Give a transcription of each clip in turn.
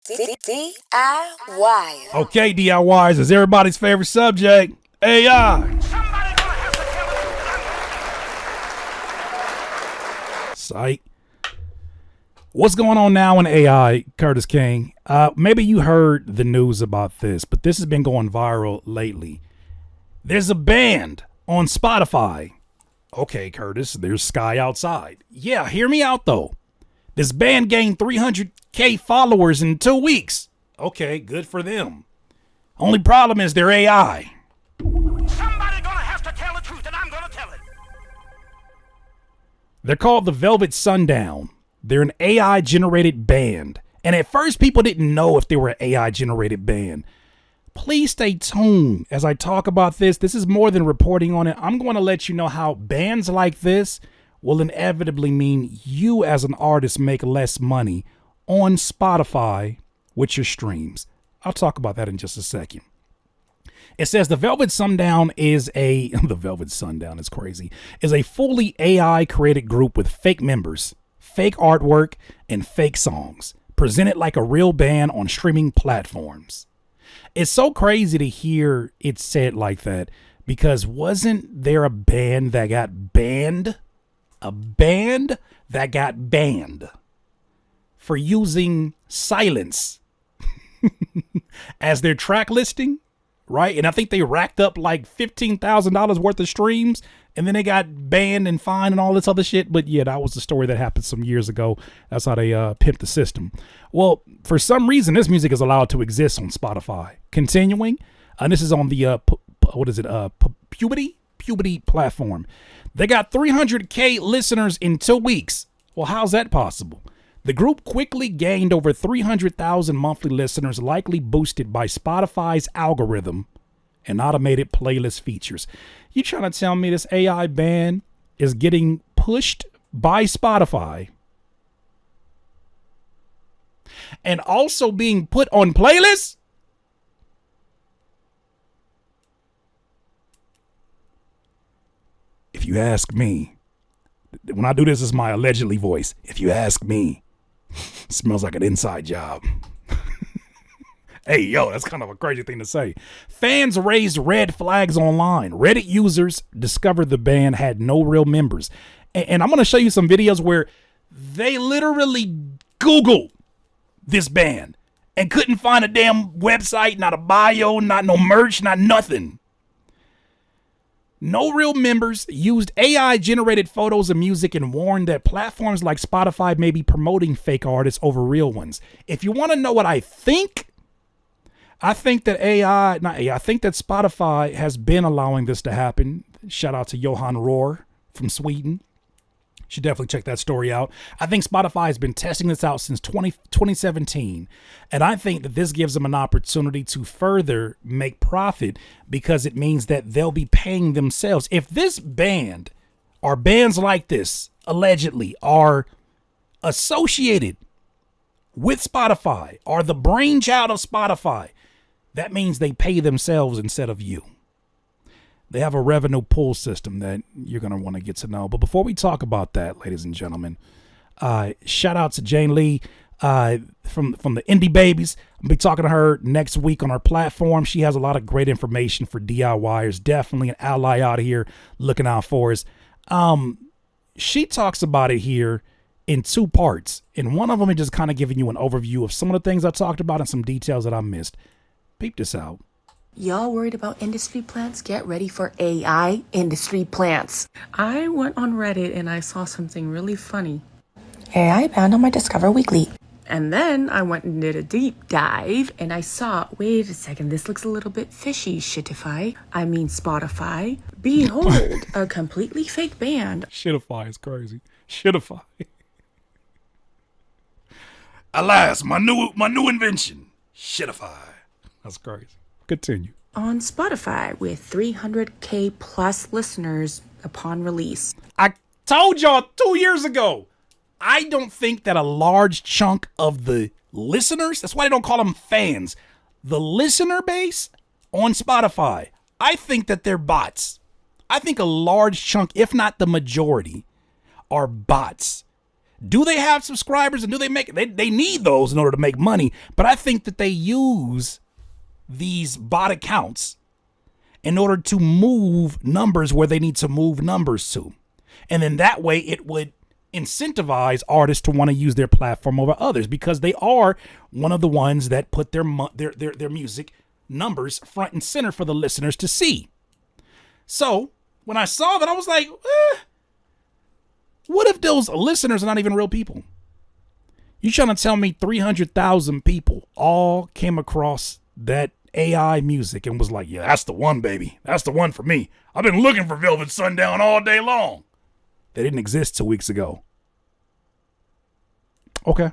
DIY. Okay, DIYs is everybody's favorite subject. AI. Psych. What's going on now in AI, Curtis King? Maybe you heard the news about this, but this has been going viral lately. There's a band on Spotify. Okay, Curtis, there's Sky Outside. Yeah, hear me out though. This band gained 300K followers in 2 weeks. Okay, good for them. Only problem is their AI. Somebody gonna have to tell the truth, and I'm gonna tell it. They're called the Velvet Sundown. They're an AI-generated band. And at first, people didn't know if they were an AI-generated band. Please stay tuned as I talk about this. This is more than reporting on it. I'm going to let you know how bands like this will inevitably mean you as an artist make less money on Spotify with your streams. I'll talk about that in just a second. It says the Velvet Sundown is a fully AI created group with fake members, fake artwork, and fake songs, presented like a real band on streaming platforms. It's so crazy to hear it said like that, because wasn't there a band that got banned? A band that got banned for using silence as their track listing, right? And I think they racked up like $15,000 worth of streams, and then they got banned and fined and all this other shit. But yeah, that was the story that happened some years ago. That's how they pimped the system. Well, for some reason, this music is allowed to exist on Spotify. Continuing, and this is on the Puberty platform. They got 300K listeners in 2 weeks. Well, how's that possible? The group quickly gained over 300,000 monthly listeners, likely boosted by Spotify's algorithm and automated playlist features. You trying to tell me this AI band is getting pushed by Spotify and also being put on playlists? If you ask me, when I do this, is my allegedly voice. If you ask me, it smells like an inside job. Hey, yo, that's kind of a crazy thing to say. Fans raised red flags online. Reddit users discovered the band had no real members. And I'm going to show you some videos where they literally Googled this band and couldn't find a damn website, not a bio, not no merch, not nothing. No real members, used AI-generated photos and music, and warned that platforms like Spotify may be promoting fake artists over real ones. If you want to know what I think that I think that Spotify has been allowing this to happen. Shout out to Johan Rohr from Sweden. You should definitely check that story out. I think Spotify has been testing this out since 2017. And I think that this gives them an opportunity to further make profit, because it means that they'll be paying themselves. If this band or bands like this allegedly are associated with Spotify, or the brainchild of Spotify, that means they pay themselves instead of you. They have a revenue pool system that you're going to want to get to know. But before we talk about that, ladies and gentlemen, shout out to Jane Lee from the Indie Babies. I'll be talking to her next week on our platform. She has a lot of great information for DIYers. Definitely an ally out here looking out for us. She talks about it here in 2 parts. And one of them is just kind of giving you an overview of some of the things I talked about and some details that I missed. Peep this out. Y'all worried about industry plants? Get ready for AI industry plants. I went on Reddit and I saw something really funny. AI banned on my Discover Weekly. And then I went and did a deep dive and I saw, wait a second, this looks a little bit fishy, Spotify. Behold, a completely fake band. Shitify is crazy. Shitify. Alas, my new invention. Shitify. That's crazy. Continue. On Spotify with 300K plus listeners upon release. I told y'all 2 years ago, I don't think that a large chunk of the listeners, that's why they don't call them fans, the listener base on Spotify, I think that they're bots. I think a large chunk, if not the majority, are bots Do they have subscribers and do they make they need those in order to make money? But I think that they use these bot accounts in order to move numbers where they need to move numbers to. And then that way it would incentivize artists to want to use their platform over others, because they are one of the ones that put their music numbers front and center for the listeners to see. So when I saw that, I was like, what if those listeners are not even real people? You trying to tell me 300,000 people all came across that AI music and was like, yeah, that's the one, baby. That's the one for me. I've been looking for Velvet Sundown all day long. They didn't exist 2 weeks ago. Okay.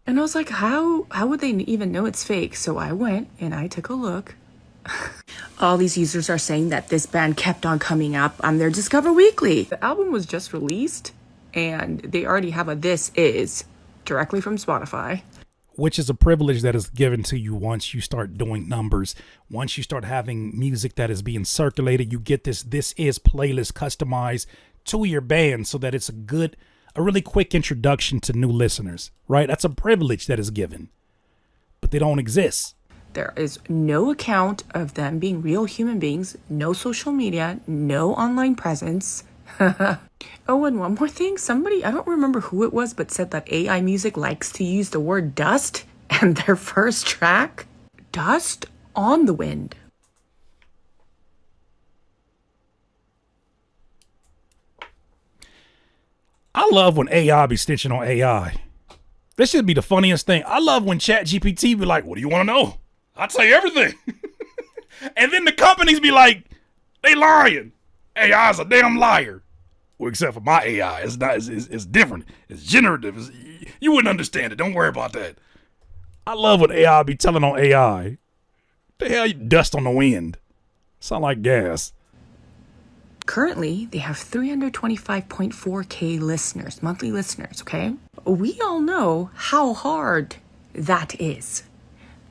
And I was like, how would they even know it's fake? So I went and I took a look. All these users are saying that this band kept on coming up on their Discover Weekly. The album was just released and they already have a This Is directly from Spotify. Which is a privilege that is given to you once you start doing numbers. Once you start having music that is being circulated, you get this Is playlist customized to your band so that it's a really quick introduction to new listeners, right? That's a privilege that is given, but they don't exist. There is no account of them being real human beings, no social media, no online presence. Oh, and one more thing. Somebody, I don't remember who it was, but said that AI music likes to use the word dust and their first track, Dust on the Wind. I love when AI be stitching on AI. This should be the funniest thing. I love when ChatGPT be like, what do you want to know? I'll tell you everything. And then the companies be like, they lying. AI's a damn liar. Well, except for my AI. It's not. It's different. It's generative. You wouldn't understand it. Don't worry about that. I love when AI be telling on AI. The hell, you dust on the wind. Sound like gas. Currently, they have 325.4K listeners, monthly listeners, okay? We all know how hard that is.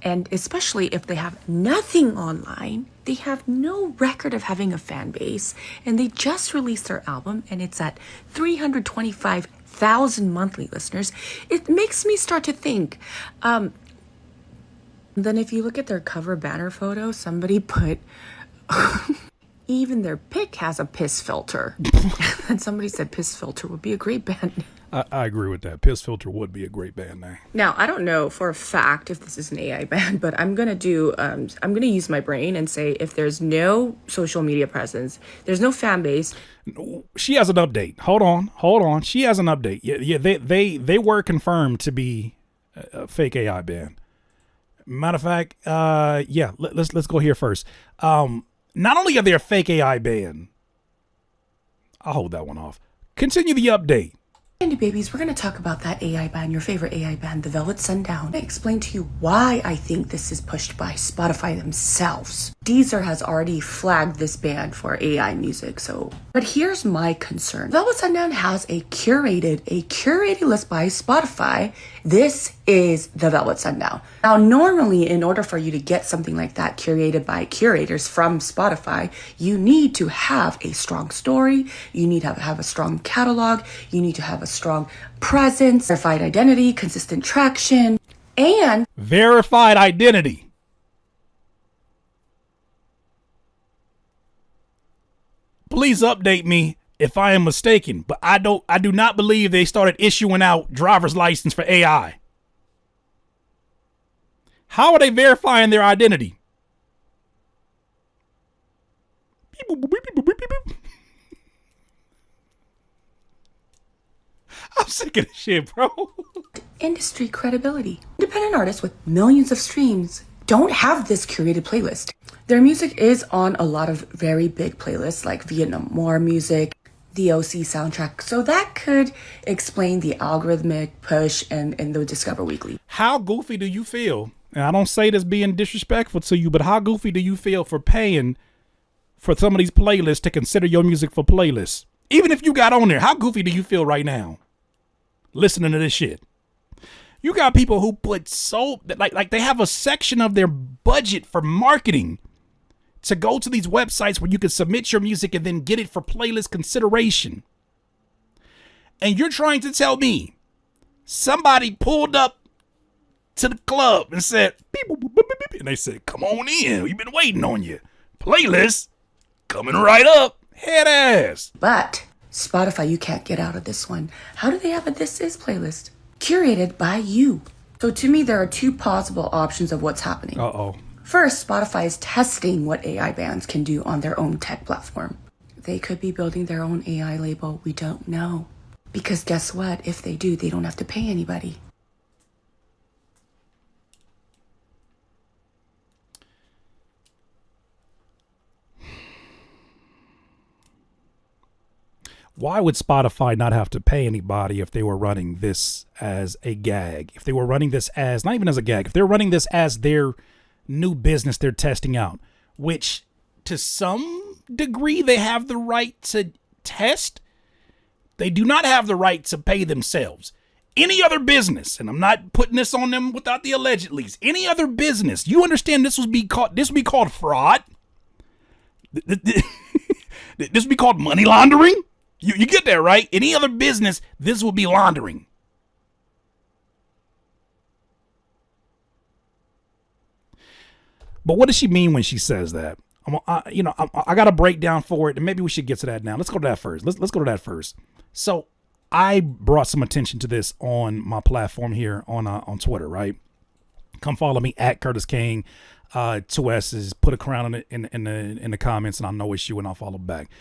And especially if they have nothing online, they have no record of having a fan base, and they just released their album and it's at 325,000 monthly listeners. It makes me start to think, then if you look at their cover banner photo, somebody put... Even their pic has a piss filter. And somebody said Piss Filter would be a great band. I agree with that. Piss Filter would be a great band name. Now, I don't know for a fact if this is an AI band, but I'm going to use my brain and say if there's no social media presence, there's no fan base. She has an update. Hold on. She has an update. Yeah. They were confirmed to be a fake AI band. Matter of fact, yeah. Let's go here first. Not only are they a fake AI band, I'll hold that one off. Continue the update. Andy babies, we're going to talk about that AI band, your favorite AI band, the Velvet Sundown. I explain to you why I think this is pushed by Spotify themselves. Deezer has already flagged this band for AI music, but here's my concern. Velvet Sundown has a curated list by Spotify. This is the Velvet Sundown. Now, normally, in order for you to get something like that curated by curators from Spotify, you need to have a strong story, you need to have a strong catalog, you need to have a strong presence, verified identity, consistent traction, and verified identity. Please update me if I am mistaken, but I do not believe they started issuing out driver's license for AI. How are they verifying their identity? I'm sick of this shit, bro. industry credibility. Independent artists with millions of streams don't have this curated playlist. Their music is on a lot of very big playlists like Vietnam War music, the OC soundtrack. So that could explain the algorithmic push and the Discover Weekly. How goofy do you feel? And I don't say this being disrespectful to you, but how goofy do you feel for paying for some of these playlists to consider your music for playlists? Even if you got on there, how goofy do you feel right now listening to this shit? You got people who put like they have a section of their budget for marketing to go to these websites where you can submit your music and then get it for playlist consideration. And you're trying to tell me Somebody pulled up to the club and said, beep, boop, boop, boop, beep, beep, and they said, come on in. We've been waiting on you. Playlist coming right up. Head ass. But Spotify, you can't get out of this one. How do they have a This Is playlist? Curated by you. So to me, there are two possible options of what's happening. Uh-oh. First, Spotify is testing what AI bands can do on their own tech platform. They could be building their own AI label. We don't know. Because guess what? If they do, they don't have to pay anybody. Why would Spotify not have to pay anybody if they were running this as a gag? If they were running this as, not even as a gag, if they're running this as their new business they're testing out, which to some degree they have the right to test, they do not have the right to pay themselves. Any other business, and I'm not putting this on them without the allegedlys, any other business, you understand this would be called fraud? This would be called money laundering? You get that, right? Any other business, this would be laundering. But what does she mean when she says that? I got a breakdown for it, and maybe we should get to that now. Let's go to that first. Let's go to that first. So I brought some attention to this on my platform here on Twitter, right? Come follow me at Curtis King. 2 S's. Put a crown on it in the comments, and I'll know it's you, and I'll follow back.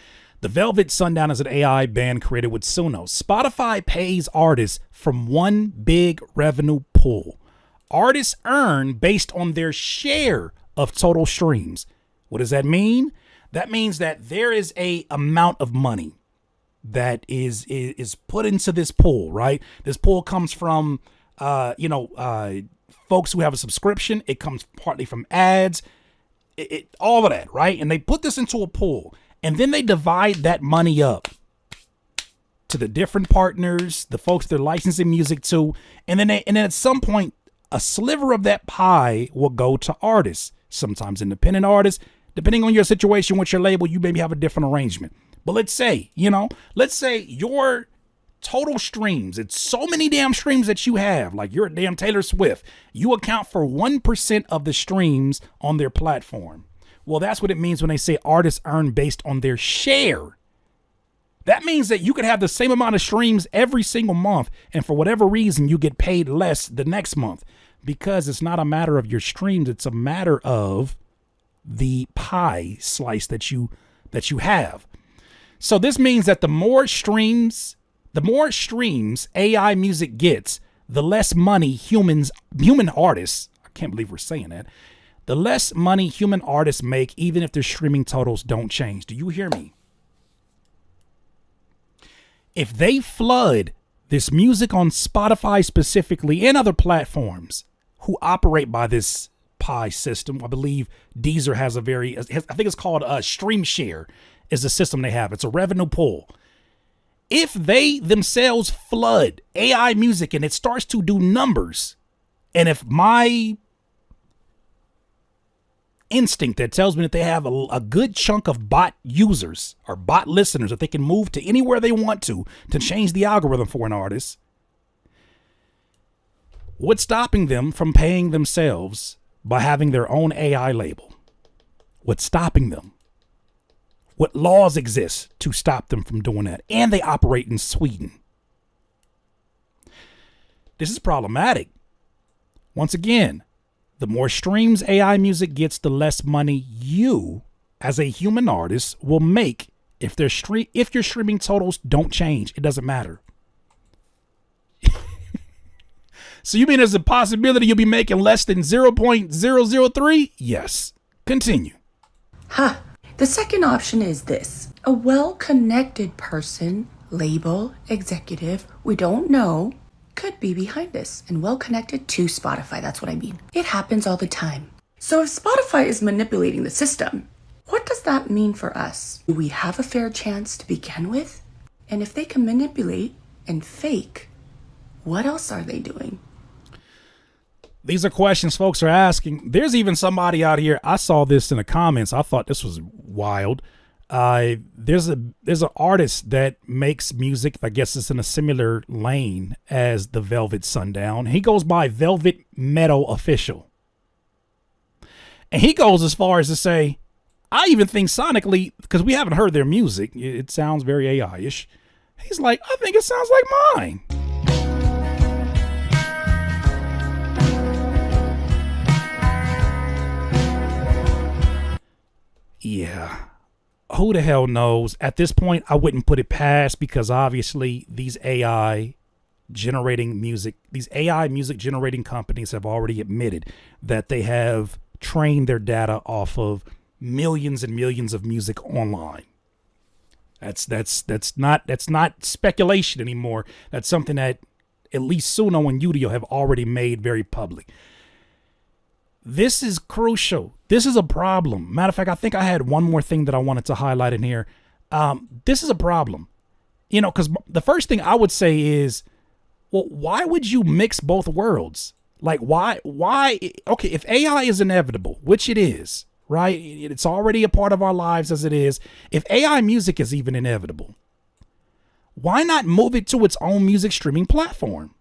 The Velvet Sundown is an AI band created with Suno. Spotify pays artists from one big revenue pool. Artists earn based on their share of total streams. What does that mean? That means that there is a amount of money that is put into this pool, right? This pool comes from, folks who have a subscription. It comes partly from ads, all of that, right? And they put this into a pool. And then they divide that money up to the different partners, the folks they're licensing music to. And then at some point, a sliver of that pie will go to artists, sometimes independent artists. Depending on your situation with your label, you maybe have a different arrangement. But let's say your total streams, it's so many damn streams that you have, like you're a damn Taylor Swift. You account for 1% of the streams on their platform. Well, that's what it means when they say artists earn based on their share. That means that you could have the same amount of streams every single month, and for whatever reason, you get paid less the next month, because it's not a matter of your streams. It's a matter of the pie slice that you have. So this means that the more streams AI music gets, the less money human artists, I can't believe we're saying that, the less money human artists make, even if their streaming totals don't change. Do you hear me? If they flood this music on Spotify specifically and other platforms who operate by this pie system, I believe Deezer has I think it's called Stream Share is the system they have. It's a revenue pool. If they themselves flood AI music and it starts to do numbers, and if my instinct that tells me that they have a good chunk of bot users or bot listeners that they can move to anywhere they want to change the algorithm for an artist, what's stopping them from paying themselves by having their own AI label? What's stopping them? What laws exist to stop them from doing that? And they operate in Sweden. This is problematic. Once again, the more streams AI music gets, the less money you, as a human artist, will make if your streaming totals don't change. It doesn't matter. So you mean there's a possibility you'll be making less than 0.003? Yes. Continue. The second option is this. A well-connected person, label, executive, we don't know, could be behind this and well-connected to Spotify. That's what I mean. It happens all the time. So if Spotify is manipulating the system, what does that mean for us? Do we have a fair chance to begin with? And if they can manipulate and fake, what else are they doing? These are questions folks are asking. There's even somebody out here. I saw this in the comments. I thought this was wild. There's an artist that makes music. I guess it's in a similar lane as the Velvet Sundown. He goes by Velvet Meadow Official, and he goes as far as to say, I even think sonically, because we haven't heard their music, it sounds very AI-ish. He's like, I think it sounds like mine. Yeah. Who the hell knows? At this point, I wouldn't put it past, because obviously these AI music generating companies have already admitted that they have trained their data off of millions and millions of music online. That's not speculation anymore. That's something that at least Suno and Udio have already made very public. This is crucial. This is a problem. Matter of fact, I think I had one more thing that I wanted to highlight in here. This is a problem, because the first thing I would say is, well, why would you mix both worlds? Like, why? Okay, if AI is inevitable, which it is, right? It's already a part of our lives as it is. If AI music is even inevitable, why not move it to its own music streaming platform?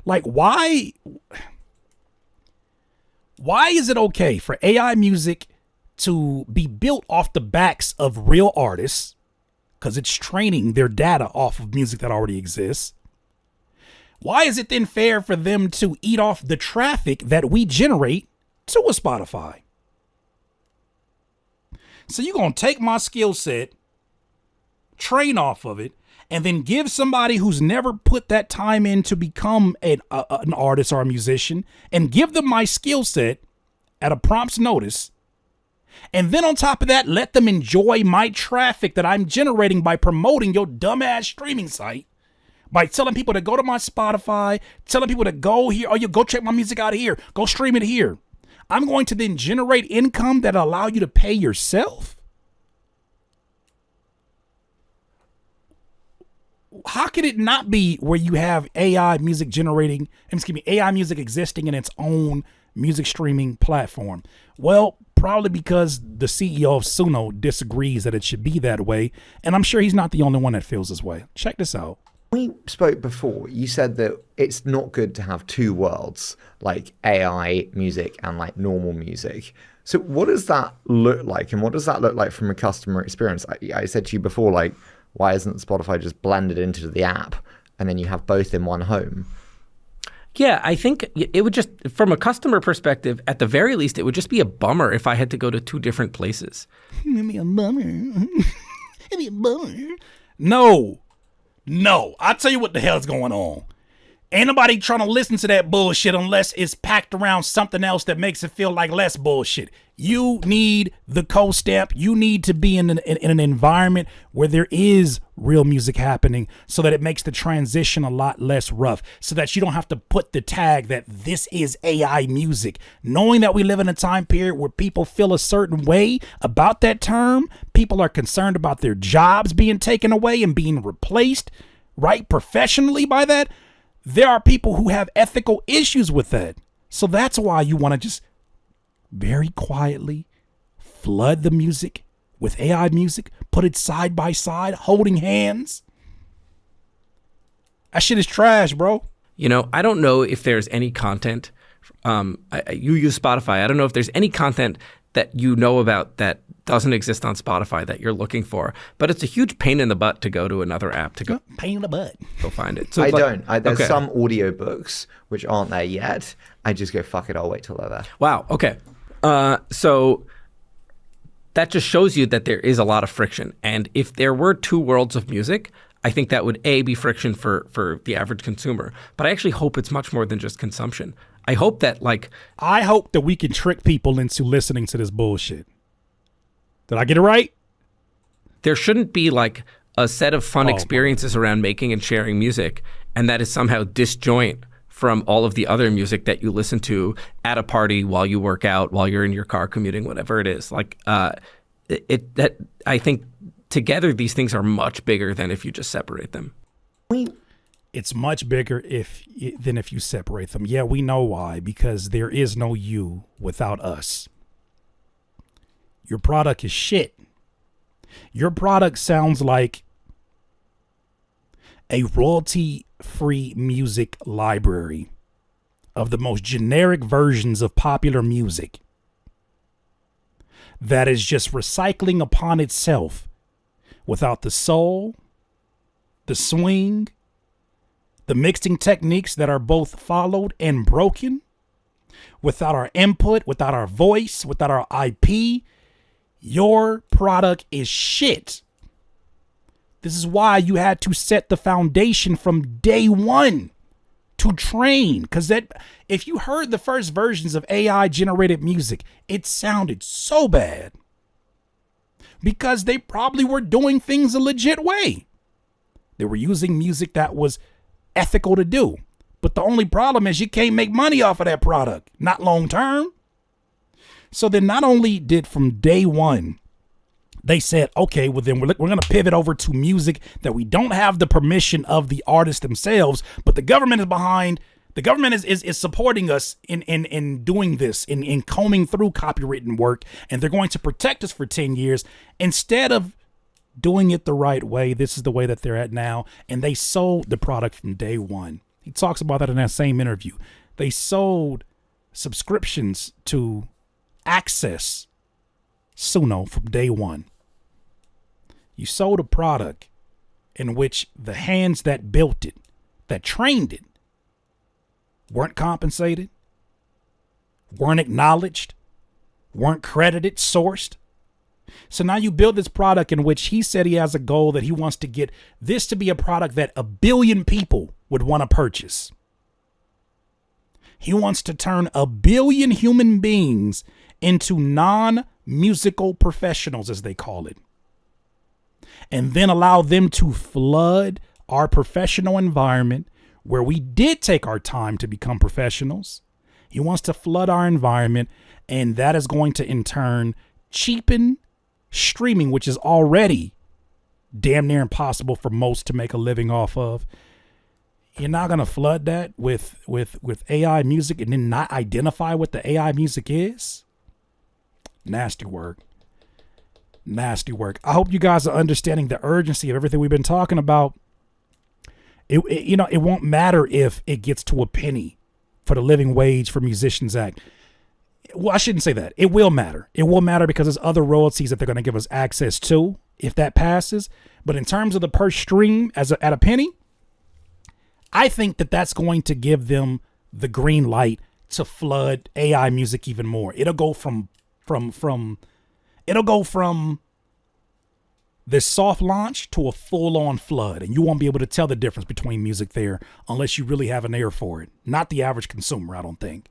Like, why is it okay for AI music to be built off the backs of real artists, because it's training their data off of music that already exists? Why is it then fair for them to eat off the traffic that we generate to a Spotify? So you're going to take my skill set, train off of it, and then give somebody who's never put that time in to become an artist or a musician, and give them my skill set at a prompt's notice, and then on top of that, let them enjoy my traffic that I'm generating by promoting your dumbass streaming site, by telling people to go to my Spotify, telling people to go here, or you go check my music out here, go stream it here. I'm going to then generate income that allow you to pay yourself. How could it not be where you have AI music existing in its own music streaming platform? Well, probably because the CEO of Suno disagrees that it should be that way, and I'm sure he's not the only one that feels this way. Check this out. We spoke before, you said that it's not good to have two worlds, like AI music and like normal music. So what does that look like? And what does that look like from a customer experience? I said to you before, like, why isn't Spotify just blended into the app and then you have both in one home? Yeah, I think it would just, from a customer perspective, at the very least, it would just be a bummer if I had to go to two different places. It'd be a bummer. It'd be a bummer. No. I'll tell you what the hell's going on. Ain't nobody trying to listen to that bullshit unless it's packed around something else that makes it feel like less bullshit. You need the co-step. You need to be in an environment where there is real music happening, so that it makes the transition a lot less rough, so that you don't have to put the tag that this is AI music. Knowing that we live in a time period where people feel a certain way about that term, people are concerned about their jobs being taken away and being replaced, right, professionally by that. There are people who have ethical issues with that. So that's why you want to just very quietly flood the music with AI music, put it side by side, holding hands. That shit is trash, bro. I don't know if there's any content. You use Spotify. I don't know if there's any content that you know about that doesn't exist on Spotify that you're looking for. But it's a huge pain in the butt to go to another app to go. Pain in the butt. Go find it. So There's some audiobooks which aren't there yet. I just go, fuck it, I'll wait till they're there. Wow. Okay. So that just shows you that there is a lot of friction. And if there were two worlds of music, I think that would be friction for the average consumer. But I actually hope it's much more than just consumption. I hope that we can trick people into listening to this bullshit. Did I get it right? There shouldn't be like a set of fun experiences around making and sharing music, and that is somehow disjoint from all of the other music that you listen to at a party, while you work out, while you're in your car commuting, whatever it is. I think together these things are much bigger than if you just separate them. It's much bigger than if you separate them. Yeah, we know why. Because there is no you without us. Your product is shit Your product sounds like a royalty-free music library of the most generic versions of popular music that is just recycling upon itself without the soul, the swing, the mixing techniques that are both followed and broken, without our input, without our voice, without our IP. Your product is shit. This is why you had to set the foundation from day one to train. Because that, if you heard the first versions of AI generated music, it sounded so bad. Because they probably were doing things a legit way. They were using music that was ethical to do. But the only problem is you can't make money off of that product. Not long term. So then not only did from day one, they said, okay, well then we're going to pivot over to music that we don't have the permission of the artists themselves, but the government is behind. The government is supporting us in doing this, in combing through copywritten work, and they're going to protect us for 10 years. Instead of doing it the right way, this is the way that they're at now, and they sold the product from day one. He talks about that in that same interview. They sold subscriptions to Access Suno from day one. You sold a product in which the hands that built it, that trained it, weren't compensated, weren't acknowledged, weren't credited, sourced. So now you build this product in which he said he has a goal that he wants to get this to be a product that 1 billion people would want to purchase. He wants to turn 1 billion human beings into non-musical professionals, as they call it, and then allow them to flood our professional environment where we did take our time to become professionals. He wants to flood our environment, and that is going to in turn cheapen streaming, which is already damn near impossible for most to make a living off of. You're not going to flood that with AI music and then not identify what the AI music is. Nasty work. Nasty work. I hope you guys are understanding the urgency of everything we've been talking about. It won't matter if it gets to a penny for the Living Wage for Musicians Act. Well, I shouldn't say that. It will matter. It will matter because there's other royalties that they're going to give us access to if that passes. But in terms of the per stream at a penny, I think that that's going to give them the green light to flood AI music even more. It'll go from this soft launch to a full-on flood, and you won't be able to tell the difference between music there unless you really have an ear for it. Not the average consumer, I don't think.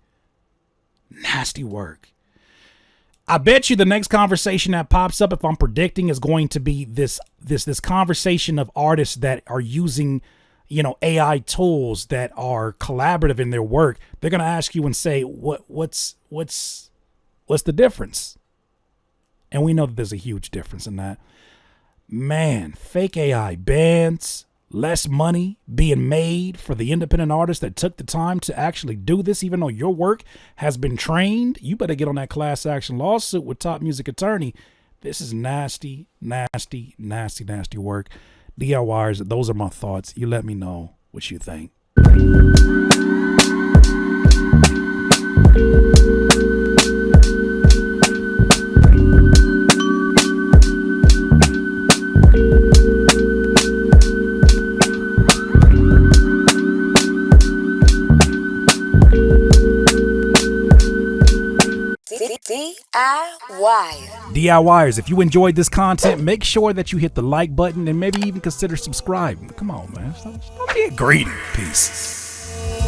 Nasty work. I bet you the next conversation that pops up, if I'm predicting, is going to be this conversation of artists that are using, AI tools that are collaborative in their work. They're going to ask you and say, what's the difference? And we know that there's a huge difference in that. Man, fake AI bands, less money being made for the independent artists that took the time to actually do this, even though your work has been trained. You better get on that class action lawsuit with Top Music Attorney. This is nasty, nasty, nasty, nasty work. DIYers, those are my thoughts. You let me know what you think. DIYers, if you enjoyed this content, make sure that you hit the like button and maybe even consider subscribing. Come on, man. Stop being greedy. Peace.